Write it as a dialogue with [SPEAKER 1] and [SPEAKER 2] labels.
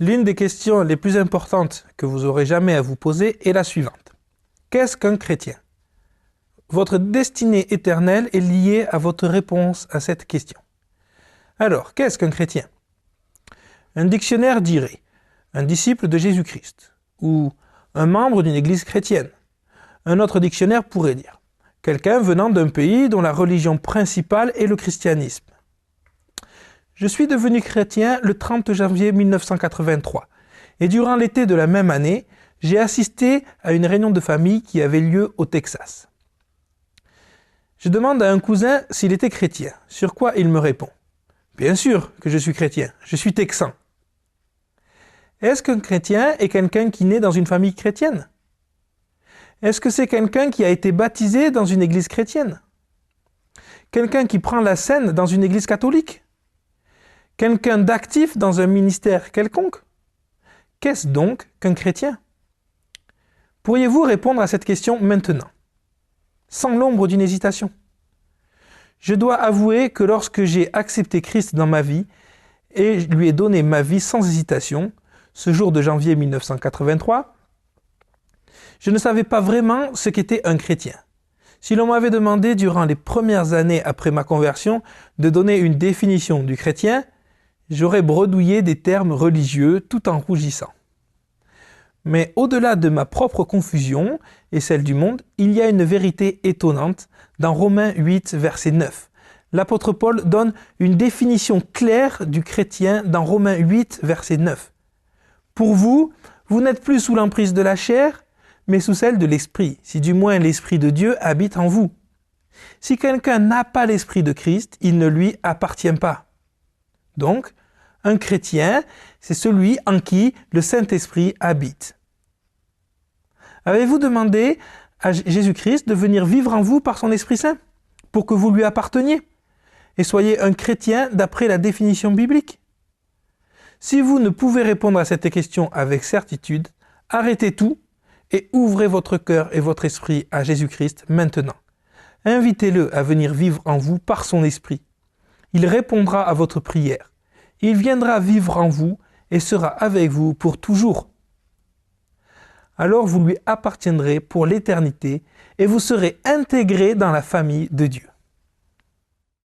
[SPEAKER 1] L'une des questions les plus importantes que vous aurez jamais à vous poser est la suivante. Qu'est-ce qu'un chrétien? Votre destinée éternelle est liée à votre réponse à cette question. Alors, qu'est-ce qu'un chrétien? Un dictionnaire dirait un disciple de Jésus-Christ ou un membre d'une église chrétienne. Un autre dictionnaire pourrait dire quelqu'un venant d'un pays dont la religion principale est le christianisme. Je suis devenu chrétien le 30 janvier 1983 et durant l'été de la même année, j'ai assisté à une réunion de famille qui avait lieu au Texas. Je demande à un cousin s'il était chrétien, sur quoi il me répond « Bien sûr que je suis chrétien, je suis texan. » Est-ce qu'un chrétien est quelqu'un qui naît dans une famille chrétienne? Est-ce que c'est quelqu'un qui a été baptisé dans une église chrétienne? Quelqu'un qui prend la scène dans une église catholique? Quelqu'un d'actif dans un ministère quelconque? Qu'est-ce donc qu'un chrétien? Pourriez-vous répondre à cette question maintenant, sans l'ombre d'une hésitation? Je dois avouer que lorsque j'ai accepté Christ dans ma vie et lui ai donné ma vie sans hésitation, ce jour de janvier 1983, je ne savais pas vraiment ce qu'était un chrétien. Si l'on m'avait demandé durant les premières années après ma conversion de donner une définition du chrétien, j'aurais bredouillé des termes religieux tout en rougissant. Mais au-delà de ma propre confusion et celle du monde, il y a une vérité étonnante dans Romains 8, verset 9. L'apôtre Paul donne une définition claire du chrétien dans Romains 8, verset 9. Pour vous, vous n'êtes plus sous l'emprise de la chair, mais sous celle de l'esprit, si du moins l'esprit de Dieu habite en vous. Si quelqu'un n'a pas l'esprit de Christ, il ne lui appartient pas. Donc, un chrétien, c'est celui en qui le Saint-Esprit habite. Avez-vous demandé à Jésus-Christ de venir vivre en vous par son Esprit Saint, pour que vous lui apparteniez, et soyez un chrétien d'après la définition biblique? Si vous ne pouvez répondre à cette question avec certitude, arrêtez tout et ouvrez votre cœur et votre esprit à Jésus-Christ maintenant. Invitez-le à venir vivre en vous par son Esprit. Il répondra à votre prière. Il viendra vivre en vous et sera avec vous pour toujours. Alors vous lui appartiendrez pour l'éternité et vous serez intégrés dans la famille de Dieu.